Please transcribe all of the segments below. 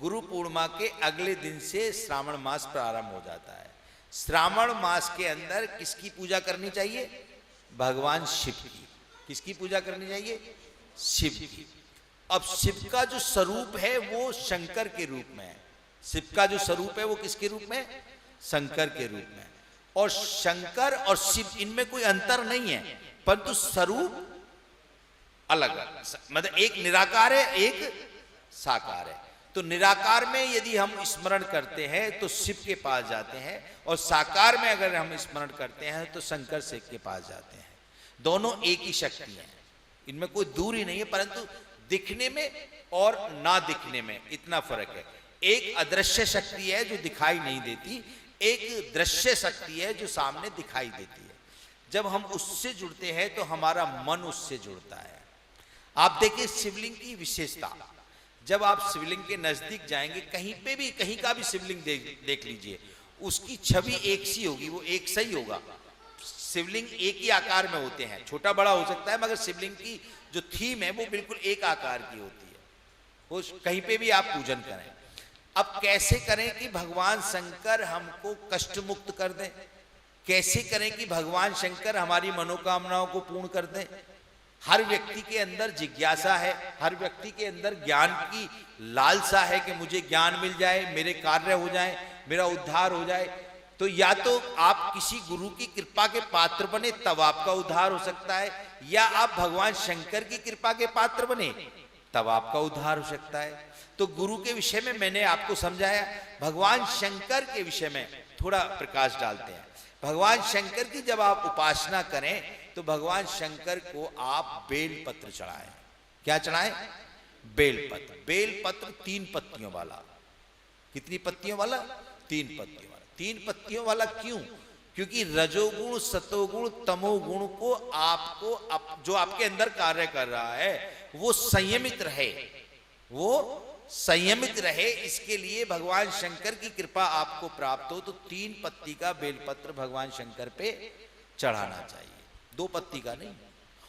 गुरु पूर्णिमा के अगले दिन से श्रावण मास प्रारंभ हो जाता है। श्रावण मास के अंदर किसकी पूजा करनी चाहिए? भगवान शिव की। किसकी पूजा करनी चाहिए? शिव की। अब शिव का जो स्वरूप है वो शंकर के रूप में है। शिव का जो स्वरूप है वो किसके रूप में? शंकर के रूप में। और शंकर और शिव इनमें कोई अंतर नहीं है, परंतु स्वरूप अलग है। मतलब एक निराकार है, एक साकार है। तो निराकार में यदि हम स्मरण करते हैं तो शिव के पास जाते हैं, और साकार में अगर हम स्मरण करते हैं तो शंकर से के पास जाते हैं। दोनों एक ही शक्ति है, इनमें कोई दूरी नहीं है, परंतु दिखने में और ना दिखने में इतना फर्क है। एक अदृश्य शक्ति है जो दिखाई नहीं देती, एक दृश्य शक्ति है जो सामने दिखाई देती है। जब हम उससे जुड़ते हैं तो हमारा मन उससे जुड़ता है। आप देखिए शिवलिंग की विशेषता, जब आप शिवलिंग के नजदीक जाएंगे, कहीं पे भी कहीं का भी शिवलिंग देख लीजिए, उसकी छवि एक सी होगी, वो एक सही होगा। शिवलिंग एक ही आकार में होते हैं, छोटा बड़ा हो सकता है, मगर शिवलिंग की जो थीम है वो बिल्कुल एक आकार की होती है। वो कहीं पे भी आप पूजन करें। अब कैसे करें कि भगवान शंकर हमको कष्ट मुक्त कर दें? कैसे करें कि भगवान शंकर हमारी मनोकामनाओं को पूर्ण कर दें? हर व्यक्ति के अंदर जिज्ञासा है, हर व्यक्ति के अंदर ज्ञान की लालसा है कि मुझे ज्ञान मिल जाए, मेरे कार्य हो जाए, मेरा उद्धार हो जाए। तो या तो आप किसी गुरु की कृपा के पात्र बने तब आपका उद्धार हो सकता है, या आप भगवान शंकर की कृपा के पात्र बने तब आपका उद्धार हो सकता है। तो गुरु के विषय में मैंने आपको समझाया, भगवान शंकर के विषय में थोड़ा प्रकाश डालते हैं। भगवान शंकर की जब आप उपासना करें तो भगवान शंकर को आप बेलपत्र चढ़ाएं। क्या चढ़ाएं? बेलपत्र। बेलपत्र 3 पत्तियों वाला। कितनी पत्तियों वाला? 3 पत्तियों वाला। 3 पत्तियों वाला क्यों? क्योंकि रजोगुण, सतोगुण, तमोगुण को आपको जो आपके अंदर कार्य कर रहा है वो संयमित रहे, वो संयमित रहे। इसके लिए भगवान शंकर की कृपा आपको प्राप्त हो तो 3 पत्ती का बेलपत्र भगवान शंकर पे चढ़ाना चाहिए, 2 पत्ती का नहीं।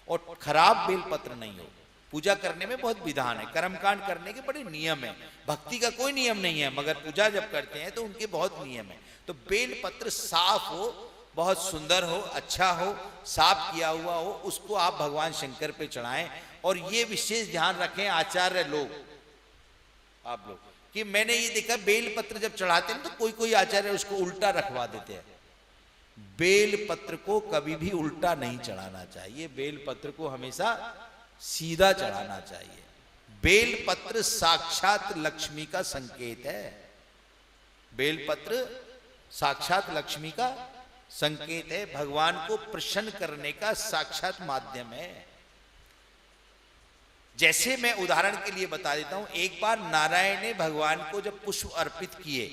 और खराब बेलपत्र नहीं हो। पूजा करने में बहुत विधान है, कर्मकांड करने के बड़े नियम है। भक्ति का कोई नियम नहीं है, मगर पूजा जब करते हैं तो उनके बहुत नियम है। तो बेलपत्र साफ हो, बहुत सुंदर हो, अच्छा हो, साफ किया हुआ हो, उसको आप भगवान शंकर पे चढ़ाएं। और ये विशेष ध्यान रखें आचार्य लोग, आप लोग, कि मैंने ये देखा बेलपत्र जब चढ़ाते हैं तो कोई कोई आचार्य उसको उल्टा रखवा देते हैं। बेलपत्र को कभी भी उल्टा नहीं चढ़ाना चाहिए, बेलपत्र को हमेशा सीधा चढ़ाना चाहिए। बेलपत्र साक्षात लक्ष्मी का संकेत है। बेलपत्र साक्षात लक्ष्मी का संकेत है, भगवान को प्रसन्न करने का साक्षात माध्यम है। जैसे मैं उदाहरण के लिए बता देता हूं, एक बार नारायण ने भगवान को जब पुष्प अर्पित किए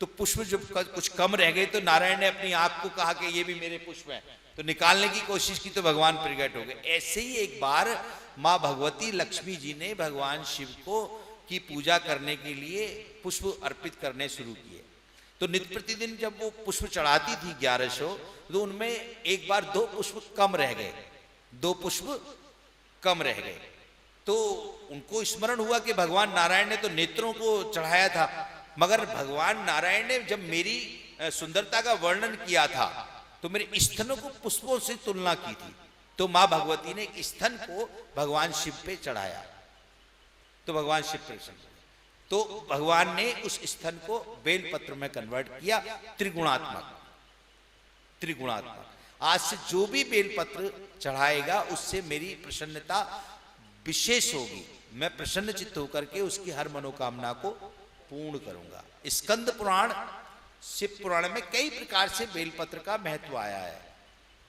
तो पुष्प जब कुछ कम रह गए तो नारायण ने अपनी आंख को कहा कि ये भी मेरे पुष्प हैं, तो निकालने की कोशिश की तो भगवान प्रकट हो गए। ऐसे ही एक बार माँ भगवती लक्ष्मी जी ने भगवान शिव को की पूजा करने के लिए पुष्प अर्पित करने शुरू किए। तो नित्य प्रतिदिन जब वो पुष्प चढ़ाती थी 1100, तो उनमें एक बार 2 पुष्प कम रह गए, 2 पुष्प कम रह गए। तो उनको स्मरण हुआ कि भगवान नारायण ने तो नेत्रों को चढ़ाया था, मगर भगवान नारायण ने जब मेरी सुंदरता का वर्णन किया था तो मेरे स्तनों को पुष्पों से तुलना की थी। तो मां भगवती ने स्तन को भगवान शिव पे चढ़ाया, तो भगवान शिव प्रसन्न हुए। तो भगवान ने उस स्तन को बेलपत्र में कन्वर्ट किया, त्रिगुणात्मक। त्रिगुणात्मक। आज से जो भी बेलपत्र चढ़ाएगा उससे मेरी प्रसन्नता विशेष होगी। मैं प्रसन्न चित्त होकर के उसकी हर मनोकामना को पूर्ण करूंगा। स्कंद पुराण, शिव पुराण में कई प्रकार से बेलपत्र का महत्व आया है।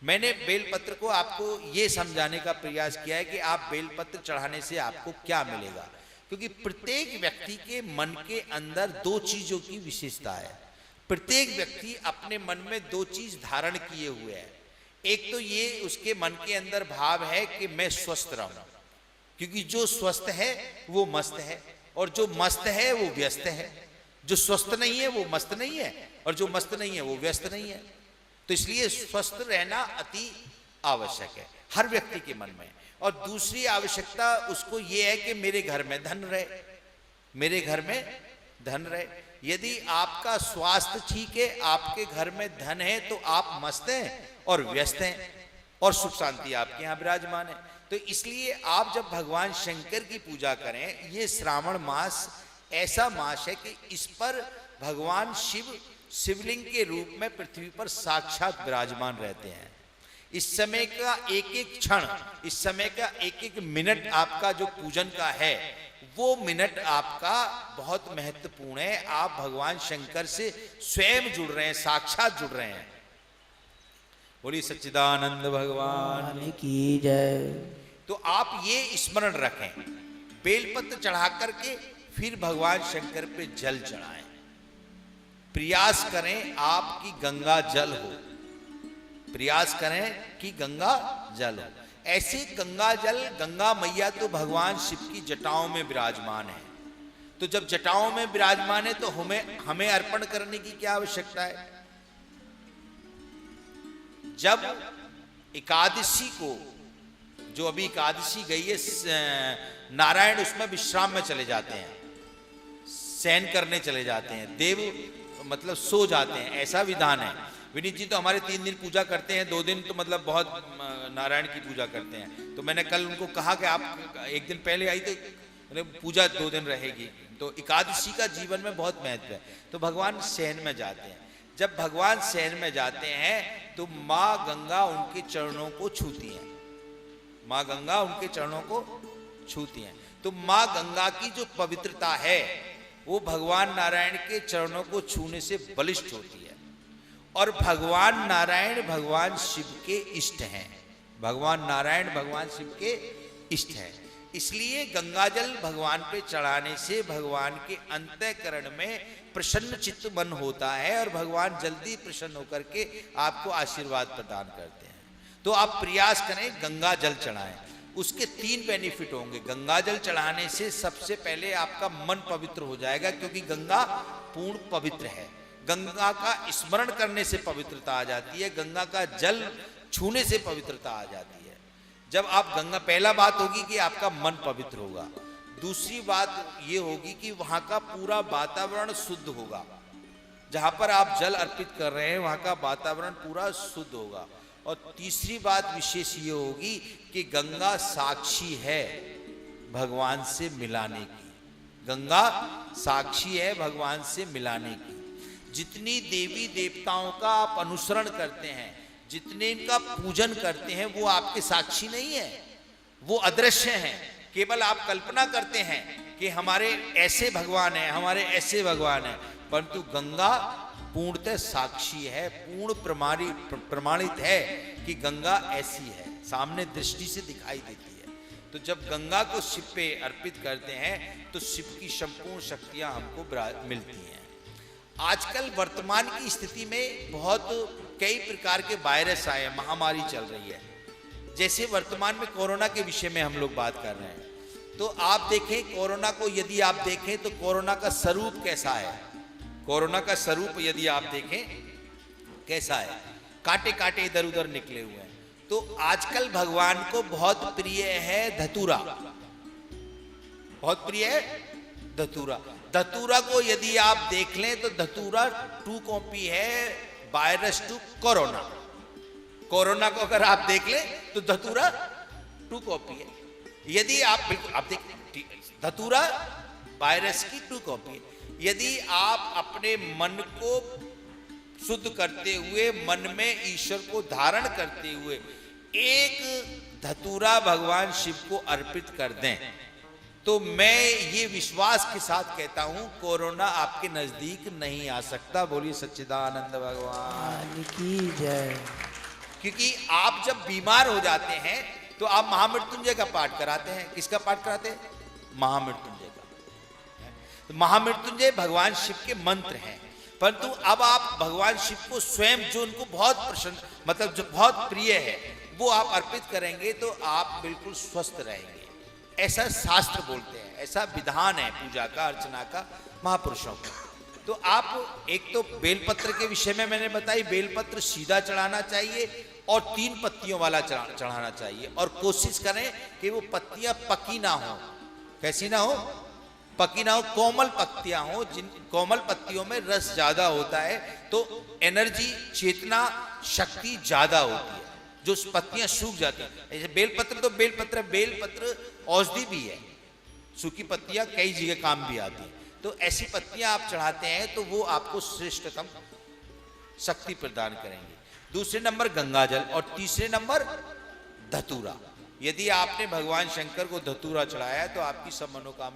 मैंने बेलपत्र को आपको ये समझाने का प्रयास किया है कि आप बेलपत्र चढ़ाने से आपको क्या मिलेगा, क्योंकि प्रत्येक व्यक्ति के मन के अंदर 2 चीजों की विशेषता है। प्रत्येक व्यक्ति अपने मन में 2 चीज धारण किए हुए है। एक तो ये उसके मन के अंदर भाव है कि मैं स्वस्थ रहूं, क्योंकि जो स्वस्थ है वो मस्त है, और जो मस्त है वो व्यस्त है। जो स्वस्थ नहीं है वो मस्त नहीं है, और जो मस्त नहीं है वो व्यस्त नहीं है। तो इसलिए स्वस्थ रहना अति आवश्यक है हर व्यक्ति के मन में। और दूसरी आवश्यकता उसको ये है कि मेरे घर में धन रहे, मेरे घर में धन रहे। यदि आपका स्वास्थ्य ठीक है, आपके घर में धन है, तो आप मस्त हैं और व्यस्त हैं और सुख शांति आपके यहाँ विराजमान है। तो इसलिए आप जब भगवान शंकर की पूजा करें, ये श्रावण मास ऐसा मास है कि इस पर भगवान शिव शिवलिंग के रूप में पृथ्वी पर साक्षात विराजमान रहते हैं। इस समय का एक एक क्षण, इस समय का एक एक मिनट आपका जो पूजन का है, वो मिनट आपका बहुत महत्वपूर्ण है। आप भगवान शंकर से स्वयं जुड़ रहे हैं, साक्षात जुड़ रहे हैं। बोलिए सच्चिदानंद भगवान की जय। तो आप ये स्मरण रखें, बेलपत्र चढ़ा करके फिर भगवान शंकर पे जल चढ़ाएं। प्रयास करें आपकी गंगा जल हो, प्रयास करें कि गंगा जल हो। ऐसे गंगा जल, गंगा मैया तो भगवान शिव की जटाओं में विराजमान है। तो जब जटाओं में विराजमान है तो हमें अर्पण करने की क्या आवश्यकता है? जब एकादशी को, जो अभी एकादशी गई है, नारायण उसमें विश्राम में चले जाते हैं, शयन करने चले जाते हैं, देव मतलब सो जाते हैं, ऐसा विधान है। विनीत जी तो हमारे 3 दिन पूजा करते हैं, 2 दिन तो मतलब बहुत नारायण की पूजा करते हैं। तो मैंने कल उनको कहा कि आप 1 दिन पहले आई तो पूजा 2 दिन रहेगी। तो एकादशी का जीवन में बहुत महत्व है। तो भगवान शयन में जाते हैं। जब भगवान शयन में जाते हैं तो माँ गंगा उनके चरणों को छूती हैं, माँ गंगा उनके चरणों को छूती हैं। तो माँ गंगा की जो पवित्रता है वो भगवान नारायण के चरणों को छूने से बलिष्ठ होती है। और भगवान नारायण भगवान शिव के इष्ट हैं, भगवान नारायण भगवान शिव के इष्ट हैं। इसलिए गंगाजल भगवान पे चढ़ाने से भगवान के अंतःकरण में प्रसन्न चित्त मन होता है और भगवान जल्दी प्रसन्न होकर के आपको आशीर्वाद प्रदान करते हैं। तो आप प्रयास करें, गंगा जल चढ़ाएं। उसके 3 बेनिफिट होंगे। गंगा जल चढ़ाने से सबसे पहले आपका मन पवित्र हो जाएगा, क्योंकि गंगा पूर्ण पवित्र है। गंगा का स्मरण करने से पवित्रता आ जाती है, गंगा का जल छूने से पवित्रता आ जाती है। जब आप गंगा, पहला बात होगी कि आपका मन पवित्र होगा। दूसरी बात ये होगी कि वहां का पूरा वातावरण शुद्ध होगा। जहां पर आप जल अर्पित कर रहे हैं वहां का वातावरण पूरा शुद्ध होगा। और तीसरी बात विशेष ये होगी कि गंगा साक्षी है भगवान से मिलाने की, गंगा साक्षी है भगवान से मिलाने की। जितनी देवी देवताओं का आप अनुसरण करते हैं, जितने इनका पूजन करते हैं, वो आपके साक्षी नहीं है, वो अदृश्य हैं। केवल आप कल्पना करते हैं कि हमारे ऐसे भगवान हैं, हमारे ऐसे भगवान हैं, परंतु गंगा पूर्णतः साक्षी है, पूर्ण प्रमाणित है कि गंगा ऐसी है, सामने दृष्टि से दिखाई देती है। तो जब गंगा को शिव पे अर्पित करते हैं तो शिव की संपूर्ण शक्तियां हमको मिलती हैं। आजकल वर्तमान की स्थिति में बहुत कई प्रकार के वायरस आए, महामारी चल रही है। जैसे वर्तमान में कोरोना के विषय में हम लोग बात कर रहे हैं, तो आप देखें कोरोना को, यदि आप देखें तो कोरोना का स्वरूप कैसा है। कोरोना का स्वरूप यदि आप देखें कैसा है, कांटे कांटे इधर उधर निकले हुए हैं। तो आजकल भगवान को बहुत प्रिय है धतूरा, बहुत प्रिय है धतूरा। धतूरा को यदि आप देख लें तो धतूरा 2 कॉपी है वायरस टू कोरोना। कोरोना को अगर आप देख लें तो धतूरा 2 कॉपी है। यदि आप बिल्कुल आप देख, धतूरा वायरस की 2 कॉपी है। यदि आप अपने मन को शुद्ध करते हुए, मन में ईश्वर को धारण करते हुए एक धतूरा भगवान शिव को अर्पित कर दें, तो मैं ये विश्वास के साथ कहता हूं कोरोना आपके नजदीक नहीं आ सकता। बोलिए सच्चिदानंद भगवान की जय। क्योंकि आप जब बीमार हो जाते हैं तो आप महामृत्युंजय का पाठ कराते हैं। किसका पाठ कराते हैं? महामृत्युंजय का। तो महामृत्युंजय भगवान शिव के मंत्र हैं, परंतु अब आप भगवान शिव को स्वयं, जो उनको बहुत प्रसन्न, मतलब जो बहुत प्रिय है, वो आप अर्पित करेंगे तो आप बिल्कुल स्वस्थ रहेंगे। ऐसा शास्त्र बोलते हैं, ऐसा विधान है पूजा का, अर्चना का, महापुरुषों का। तो आप एक तो बेलपत्र के विषय में मैंने बताई, बेलपत्र सीधा चढ़ाना चाहिए और 3 पत्तियों वाला चढ़ाना चाहिए। और कोशिश करें कि वो पत्तियां पकी ना हो। कैसी ना हो? पकी ना हो, कोमल पत्तियां हो, जिन कोमल पत्तियों में रस ज्यादा होता है तो एनर्जी, चेतना, शक्ति ज्यादा होती है। जो पत्तियां सूख जाती हैं, जैसे बेलपत्र, तो बेलपत्र औषधि भी है, सूखी पत्तियां कई जगह काम भी आती है। तो ऐसी पत्तियां आप चढ़ाते हैं तो वो आपको श्रेष्ठतम शक्ति प्रदान करेंगे। दूसरे नंबर गंगाजल और तीसरे नंबर धतूरा। यदि आपने भगवान शंकर को धतूरा चढ़ाया तो आपकी सब मनोकामना